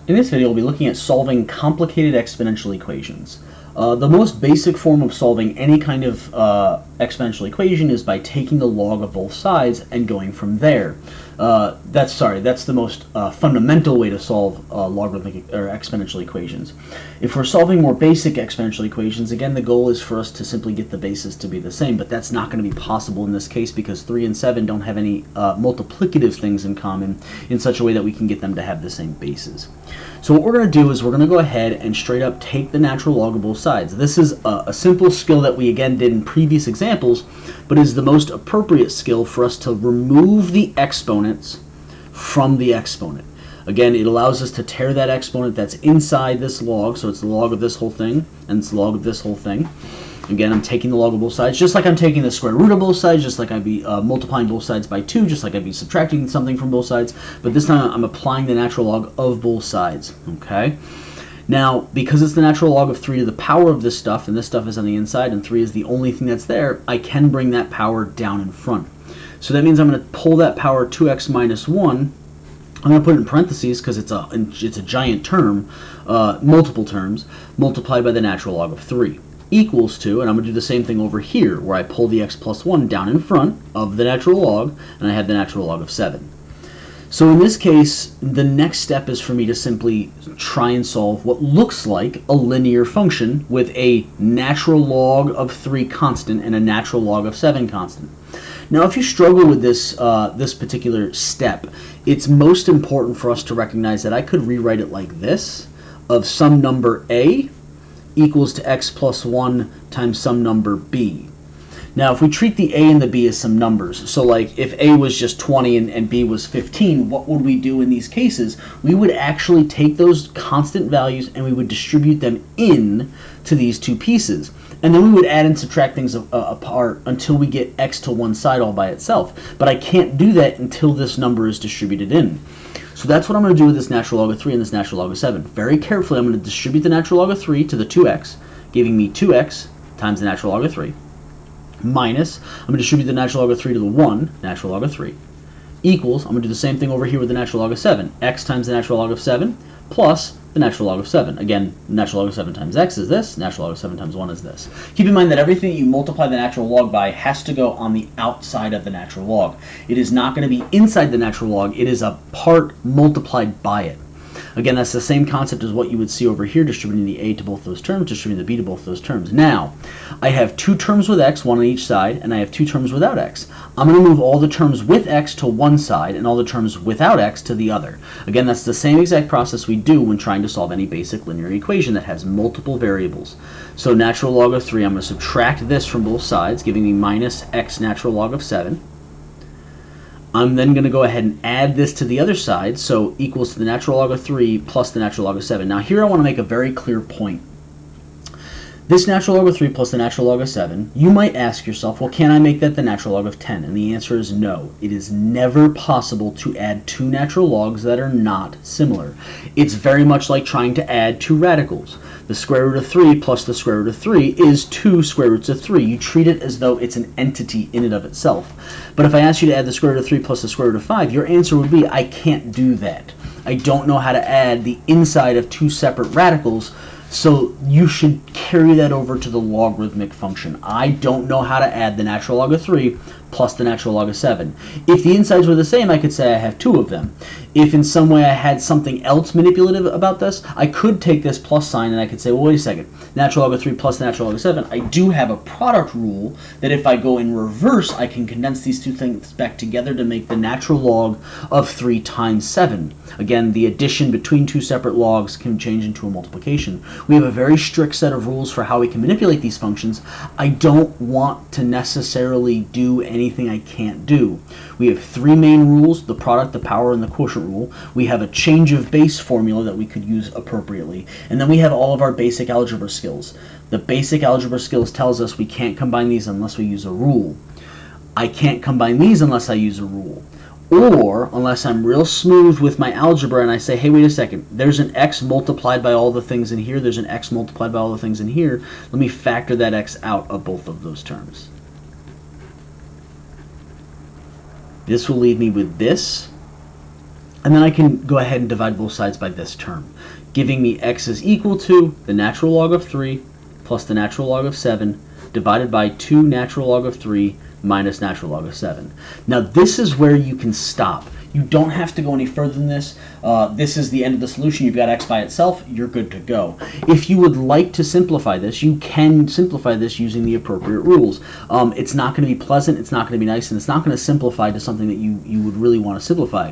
In this video, we'll be looking at solving complicated exponential equations. The most basic form of solving any kind of exponential equation is by taking the log of both sides and going from there. That's the most fundamental way to solve logarithmic or exponential equations. If we're solving more basic exponential equations, again, the goal is for us to simply get the bases to be the same, but that's not going to be possible in this case because 3 and 7 don't have any multiplicative things in common in such a way that we can get them to have the same bases. So what we're going to do is we're going to go ahead and straight up take the natural log of both sides. This is a simple skill that we again did in previous examples, but is the most appropriate skill for us to remove the exponents from the exponent. Again, it allows us to tear that exponent that's inside this log, so it's the log of this whole thing, and it's the log of this whole thing. Again, I'm taking the log of both sides, just like I'm taking the square root of both sides, just like I'd be multiplying both sides by 2, just like I'd be subtracting something from both sides, but this time I'm applying the natural log of both sides, okay? Now, because it's the natural log of 3 to the power of this stuff, and this stuff is on the inside, and 3 is the only thing that's there, I can bring that power down in front. So that means I'm going to pull that power 2x minus 1. I'm going to put it in parentheses because it's a giant term, multiple terms, multiplied by the natural log of 3. Equals to, and I'm going to do the same thing over here, where I pull the x plus 1 down in front of the natural log, and I have the natural log of 7. So in this case, the next step is for me to simply try and solve what looks like a linear function with a natural log of 3 constant and a natural log of 7 constant. Now, if you struggle with this particular step, it's most important for us to recognize that I could rewrite it like this, of some number a equals to x plus 1 times some number b. Now, if we treat the a and the b as some numbers, so like if a was just 20 and b was 15, what would we do in these cases? We would actually take those constant values and we would distribute them in to these two pieces. And then we would add and subtract things apart until we get x to one side all by itself. But I can't do that until this number is distributed in. So that's what I'm going to do with this natural log of 3 and this natural log of 7. Very carefully, I'm going to distribute the natural log of 3 to the 2x, giving me 2x times the natural log of 3, minus, I'm going to distribute the natural log of 3 to the 1, natural log of 3, equals, I'm going to do the same thing over here with the natural log of 7, x times the natural log of 7, plus the natural log of 7. Again, natural log of 7 times x is this, natural log of 7 times 1 is this. Keep in mind that everything you multiply the natural log by has to go on the outside of the natural log. It is not going to be inside the natural log, it is a part multiplied by it. Again, that's the same concept as what you would see over here, distributing the a to both those terms, distributing the b to both those terms. Now, I have two terms with x, one on each side, and I have two terms without x. I'm going to move all the terms with x to one side and all the terms without x to the other. Again, that's the same exact process we do when trying to solve any basic linear equation that has multiple variables. So natural log of 3, I'm going to subtract this from both sides, giving me minus x natural log of 7. I'm then going to go ahead and add this to the other side, so equals to the natural log of 3 plus the natural log of 7. Now here I want to make a very clear point. This natural log of 3 plus the natural log of 7, you might ask yourself, well, can I make that the natural log of 10? And the answer is no. It is never possible to add two natural logs that are not similar. It's very much like trying to add two radicals. The square root of 3 plus the square root of 3 is 2 square roots of 3. You treat it as though it's an entity in and of itself. But if I asked you to add the square root of 3 plus the square root of 5, your answer would be, I can't do that. I don't know how to add the inside of two separate radicals, so you should carry that over to the logarithmic function. I don't know how to add the natural log of 3 plus the natural log of 7. If the insides were the same, I could say I have two of them. If in some way I had something else manipulative about this, I could take this plus sign and I could say, well, wait a second, natural log of 3 plus the natural log of 7, I do have a product rule that if I go in reverse, I can condense these two things back together to make the natural log of 3 times 7. Again, the addition between two separate logs can change into a multiplication. We have a very strict set of rules for how we can manipulate these functions. I don't want to necessarily do anything I can't do. We have three main rules: the product, the power, and the quotient rule. We have a change of base formula that we could use appropriately. And then we have all of our basic algebra skills. The basic algebra skills tells us we can't combine these unless we use a rule. I can't combine these unless I use a rule. Or unless I'm real smooth with my algebra and I say, hey, wait a second, there's an x multiplied by all the things in here, there's an x multiplied by all the things in here, let me factor that x out of both of those terms. This will leave me with this And then I can go ahead and divide both sides by this term, giving me x is equal to the natural log of 3 plus the natural log of 7 divided by 2 natural log of 3 minus natural log of 7. Now this is where you can stop. You don't have to go any further than this. This is the end of the solution. You've got x by itself. You're good to go. If you would like to simplify this, you can simplify this using the appropriate rules. It's not going to be pleasant. It's not going to be nice. And it's not going to simplify to something that you would really want to simplify.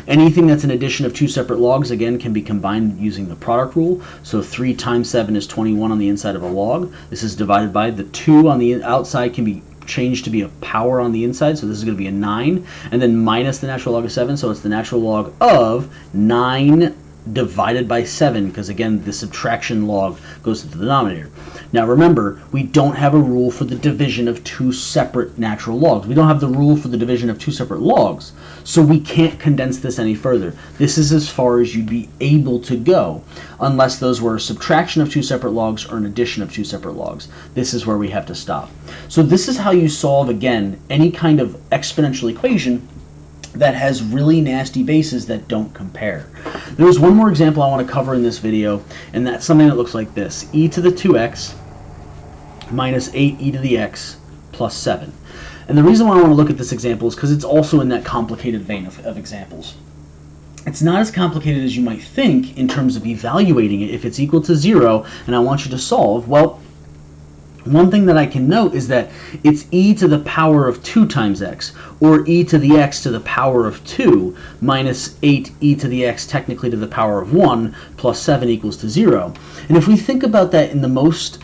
Anything that's an addition of two separate logs, again, can be combined using the product rule. So 3 times 7 is 21 on the inside of a log. This is divided by the 2 on the outside can be changed to be a power on the inside, so this is going to be a 9, and then minus the natural log of 7, so it's the natural log of 9 divided by 7, because again the subtraction log goes to the denominator. Now remember, we don't have a rule for the division of two separate natural logs. We don't have the rule for the division of two separate logs, so we can't condense this any further. This is as far as you'd be able to go, unless those were a subtraction of two separate logs or an addition of two separate logs. This is where we have to stop. So this is how you solve, again, any kind of exponential equation that has really nasty bases that don't compare. There's one more example I want to cover in this video, and that's something that looks like this. E to the 2x minus 8e to the x plus 7. And the reason why I want to look at this example is because it's also in that complicated vein of examples. It's not as complicated as you might think in terms of evaluating it. If it's equal to 0 and I want you to solve, well, one thing that I can note is that it's e to the power of 2 times x, or e to the x to the power of 2 minus 8 e to the x technically to the power of 1 plus 7 equals to 0. And if we think about that in the most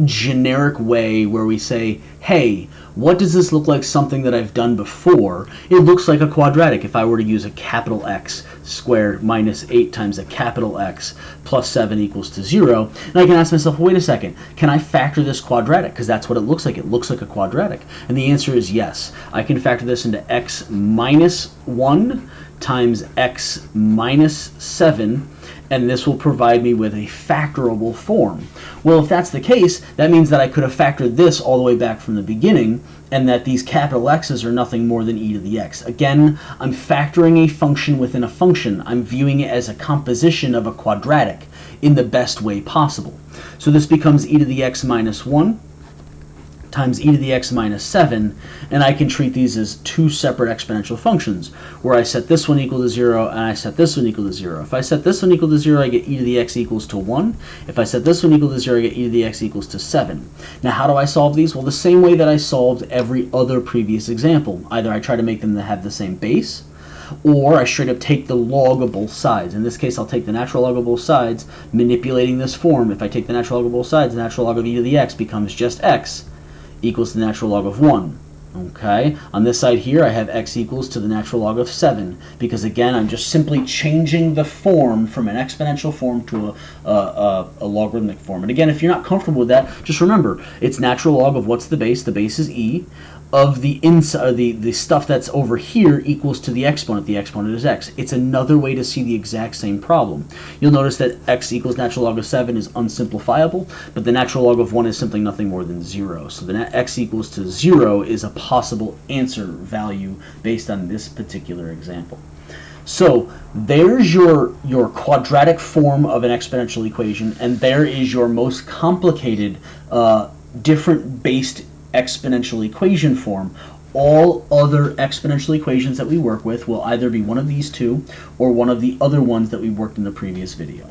generic way, where we say, hey, what does this look like something that I've done before? It looks like a quadratic if I were to use a capital X squared minus 8 times a capital X plus 7 equals to 0. And I can ask myself, wait a second, can I factor this quadratic? Because that's what it looks like. It looks like a quadratic. And the answer is yes. I can factor this into x minus 1 times x minus 7, and this will provide me with a factorable form. Well, if that's the case, that means that I could have factored this all the way back from the beginning, and that these capital X's are nothing more than e to the x. Again, I'm factoring a function within a function. I'm viewing it as a composition of a quadratic in the best way possible. So this becomes e to the x minus 1 times e to the x minus 7, and I can treat these as two separate exponential functions, where I set this one equal to 0 and I set this one equal to 0. If I set this one equal to 0, I get e to the x equals to 1. If I set this one equal to 0, I get e to the x equals to 7. Now how do I solve these? Well, the same way that I solved every other previous example. Either I try to make them have the same base, or I straight up take the log of both sides. In this case, I'll take the natural log of both sides, manipulating this form. If I take the natural log of both sides, the natural log of e to the x becomes just x equals the natural log of 1. Okay, on this side here I have x equals to the natural log of 7, because again I'm just simply changing the form from an exponential form to a logarithmic form. And again, if you're not comfortable with that, just remember it's natural log of what's the base? The base is e of the inside, the stuff that's over here equals to the exponent. The exponent is x. It's another way to see the exact same problem. You'll notice that x equals natural log of 7 is unsimplifiable, but the natural log of 1 is simply nothing more than 0. So the x equals to 0 is a possible answer value based on this particular example. So there's your quadratic form of an exponential equation, and there is your most complicated different based exponential equation form. All other exponential equations that we work with will either be one of these two or one of the other ones that we worked in the previous video.